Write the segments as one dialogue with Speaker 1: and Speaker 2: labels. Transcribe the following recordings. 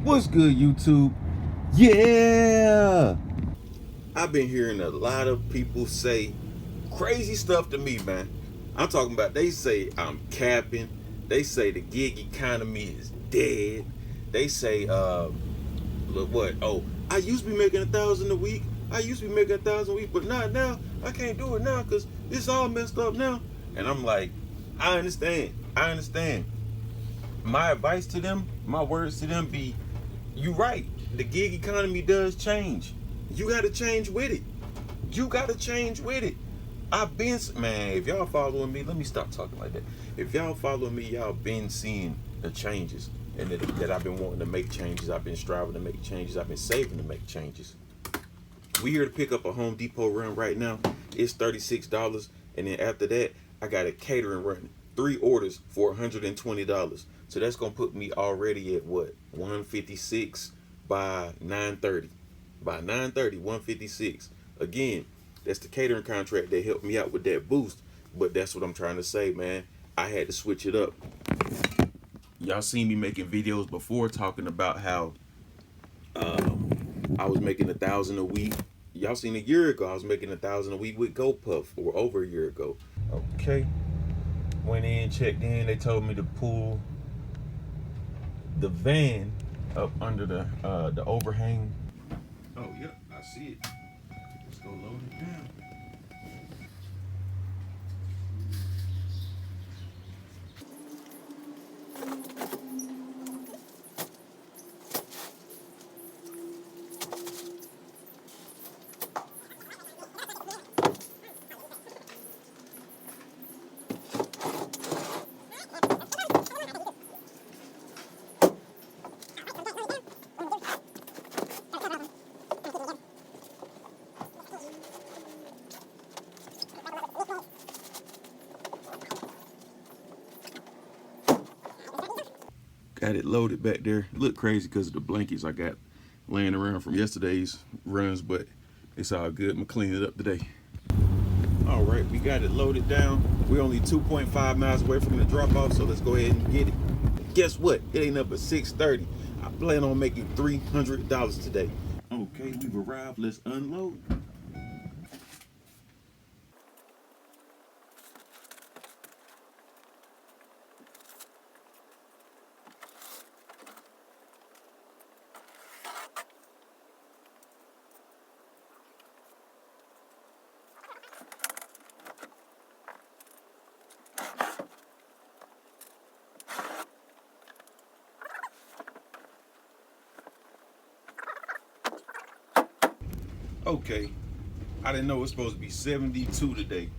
Speaker 1: What's good, YouTube? Yeah! I've been hearing a lot of people say crazy stuff to me, man. I'm talking about, they say I'm capping. They say the gig economy is dead. They say, look what? Oh, I used to be making 1,000 a week. I used to be making 1,000 a week, but not now. I can't do it now because it's all messed up now. And I'm like, I understand. My advice to them, my words to them be, you right. The gig economy does change. You got to change with it. I've been, man, if y'all following me, let me stop talking like that. If y'all following me, y'all been seeing the changes. And that I've been wanting to make changes. I've been striving to make changes. I've been saving to make changes. We here to pick up a Home Depot run right now. It's $36. And then after that, I got a catering run. 3 orders for $120. So that's gonna put me already at what? 156 by 9:30. By 9:30, 156. Again, that's the catering contract that helped me out with that boost. But that's what I'm trying to say, man. I had to switch it up. Y'all seen me making videos before talking about how I was making 1,000 a week. Y'all seen a year ago I was making 1,000 a week with GoPuff, or over a year ago. Okay. Went in, checked in. They told me to pull the van up under the overhang. Oh, yep, I see it. Let's go load it down. Got it loaded back there. It looked crazy because of the blankets I got laying around from yesterday's runs, but it's all good. I'm gonna clean it up today. All right, we got it loaded down. We're only 2.5 miles away from the drop off, so let's go ahead and get it. Guess what? It ain't up at 6:30. I plan on making $300 today. Okay, we've arrived. Let's unload. Okay, I didn't know it was supposed to be 72 today.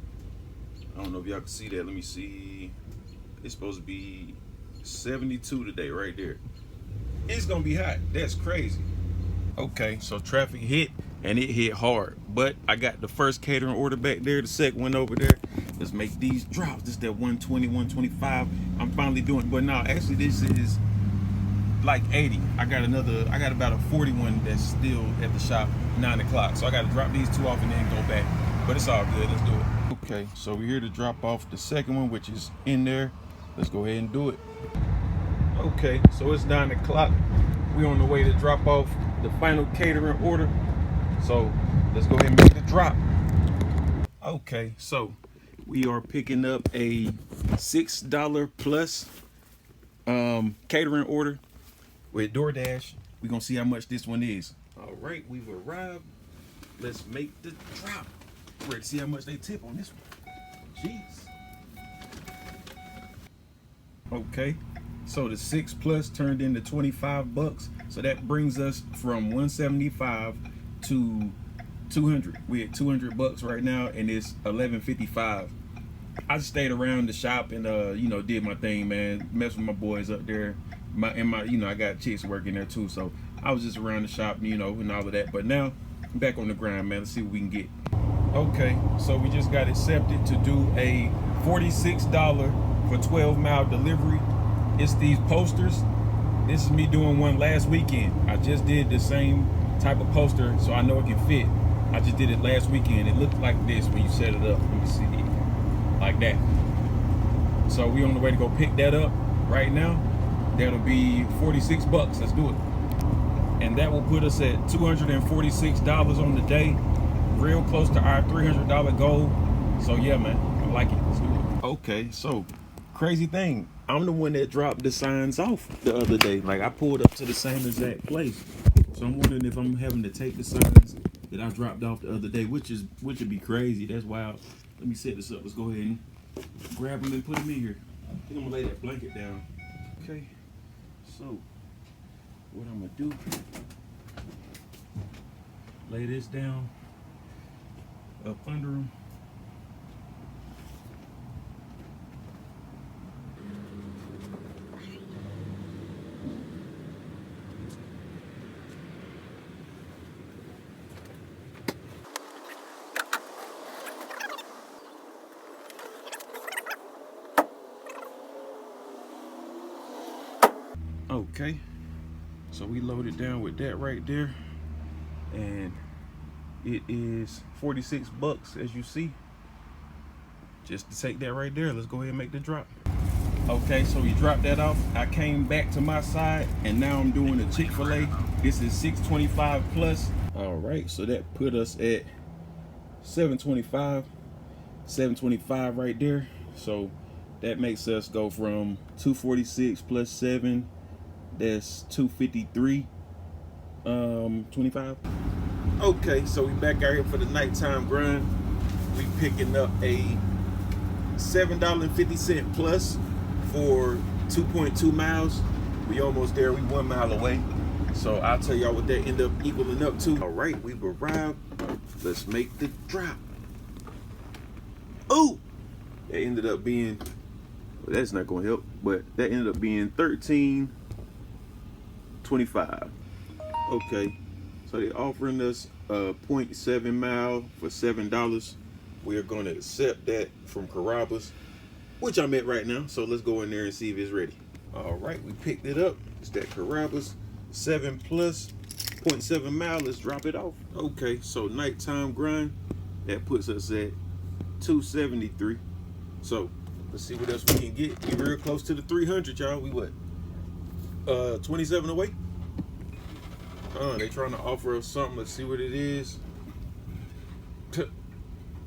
Speaker 1: I don't know if y'all can see that. Let me see. It's supposed to be 72 today, right there. It's gonna be hot. That's crazy. Okay, so traffic hit, and it hit hard. But I got the first catering order back there, the second one over there. Let's make these drops. This is that 120, 125. I'm finally doing, but no, actually this is like 80. I got about a 41 that's still at the shop, 9 o'clock. So I gotta drop these 2 off and then go back. But it's all good, let's do it. Okay, so we're here to drop off the second one, which is in there. Let's go ahead and do it. Okay, so it's 9 o'clock. We're on the way to drop off the final catering order. So let's go ahead and make the drop. Okay, so we are picking up a $6 plus catering order with Doordash. We're gonna see how much this one is. All right, we've arrived. Let's make the drop. Ready to see how much they tip on this one. Jeez. Okay, so the 6 plus turned into 25 bucks. So that brings us from 175 to 200. We're at 200 bucks right now, and it's 11.55. I just stayed around the shop and did my thing, man. Messed with my boys up there. I got chicks working there too, so I was just around the shop, and all of that. But now I'm back on the grind, man. Let's see what we can get. Okay, so we just got accepted to do a $46 for 12-mile delivery. It's these posters. This is me doing one last weekend. I just did the same type of poster, so I know it can fit. I just did it last weekend. It looked like this when you set it up. Let me see it. Like that. So we on the way to go pick that up right now. That'll be 46 bucks. Let's do it. and that will put us at $246 on the day, real close to our $300 goal. So yeah, man, I like it. Let's do it. Okay, so crazy thing, I'm the one that dropped the signs off the other day. Like, I pulled up to the same exact place, so I'm wondering if I'm having to take the signs that I dropped off the other day, which would be crazy. That's wild. Let me set this up. Let's go ahead and grab them and put them in here. I think I'm gonna lay that blanket down. Okay, so what I'm gonna do, lay this down up under them. Okay, so we loaded down with that right there, and it is 46 bucks, as you see, just to take that right there. Let's go ahead and make the drop. Okay, so we dropped that off. I came back to my side, and now I'm doing a Chick-fil-A. This is $6.25 plus. All right, so that put us at $7.25 right there. So that makes us go from 246 plus 7, that's 253 25. Okay, so we back out here for the nighttime grind. We picking up a $7.50 plus for 2.2 miles. We almost there. We 1 mile away. So I'll tell y'all what that ended up equaling up to. All right, we've arrived. Let's make the drop. Oh, that ended up being, well, that's not gonna help, but that ended up being $13.25. Okay, so they're offering us a 0.7 mile for $7. We are going to accept that from Carrabba's, which I'm at right now. So let's go in there and see if it's ready. All right, we picked it up. It's that Carrabba's 7 plus 0.7 mile. Let's drop it off. Okay, so nighttime grind, that puts us at 273. So let's see what else we can get. We're real close to the 300, y'all. We what? 27 away. They trying to offer us something. Let's see what it is.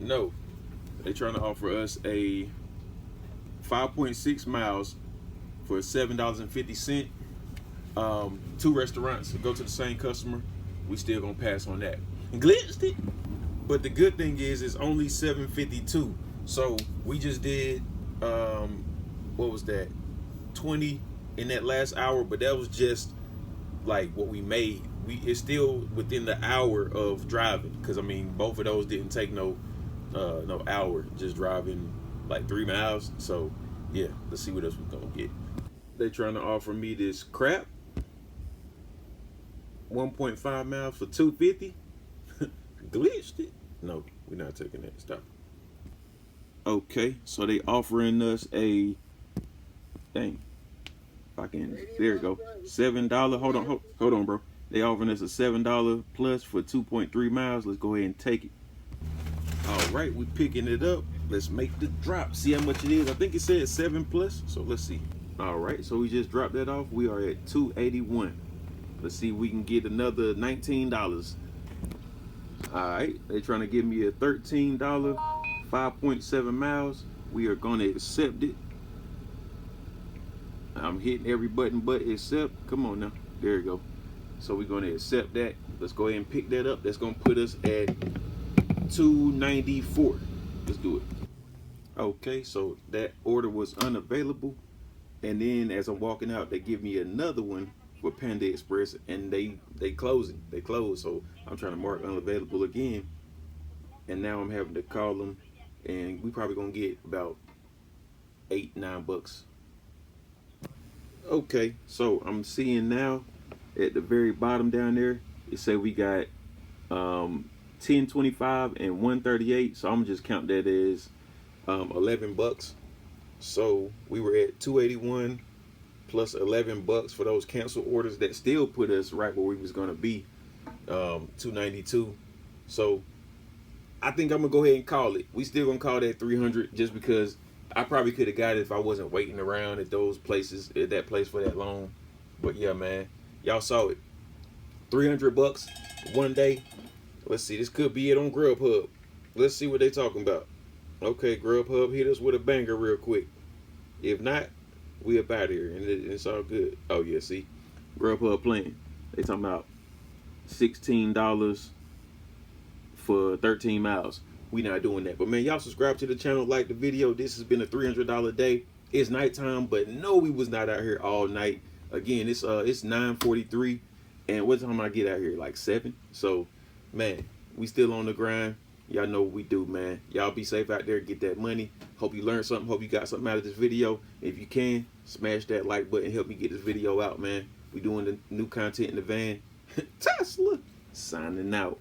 Speaker 1: No, they trying to offer us a 5.6 miles for $7.50. 2 restaurants, go to the same customer. We still gonna pass on that. Glitched it. But the good thing is it's only $7.52. So we just did what was that? 20 in that last hour, but that was just like what we made. It's still within the hour of driving, because I mean both of those didn't take no hour, just driving like 3 miles. So yeah, let's see what else we're gonna get. They trying to offer me this crap 1.5 miles for $2.50. Glitched it. No, we're not taking that. Stop. Okay, so they offering us a, dang, if I can, there you go, $7. Hold on, bro. They offering us a $7 plus for 2.3 miles. Let's go ahead and take it. All right, we picking it up. Let's make the drop. See how much it is. I think it said 7 plus. So let's see. All right, so we just dropped that off. We are at 281. Let's see if we can get another $19. All right, they're trying to give me a $13, 5.7 miles. We are going to accept it. I'm hitting every button but accept. Come on now. There you go. So we're going to accept that. Let's go ahead and pick that up. That's going to put us at 294. Let's do it. Okay, so that order was unavailable. And then as I'm walking out, they give me another one for Panda Express, and they closing. They closed. So I'm trying to mark unavailable again. And now I'm having to call them, and we probably gonna get about $8-9. Okay, so I'm seeing now at the very bottom down there, it say we got 10.25 and 138. So I'm just count that as $11. So we were at 281 plus $11 for those canceled orders. That still put us right where we was gonna be, 292. So I think I'm gonna go ahead and call it. We still gonna call that 300, just because I probably could have got it if I wasn't waiting around at those places, at that place for that long. But yeah, man, y'all saw it. $300 one day. Let's see, this could be it on Grubhub. Let's see what they talking about. Okay, Grubhub, hit us with a banger real quick. If not, we up out here, and it's all good. Oh yeah, see, Grubhub playing. They talking about $16 for 13 miles. We not doing that. But man, y'all subscribe to the channel, like the video. This has been a $300 day. It's nighttime, but no, we was not out here all night. Again, it's 9:43, and what time I get out here? Like 7. So, man, we still on the grind. Y'all know what we do, man. Y'all be safe out there. Get that money. Hope you learned something. Hope you got something out of this video. If you can, smash that like button. Help me get this video out, man. We doing the new content in the van. Tesla signing out.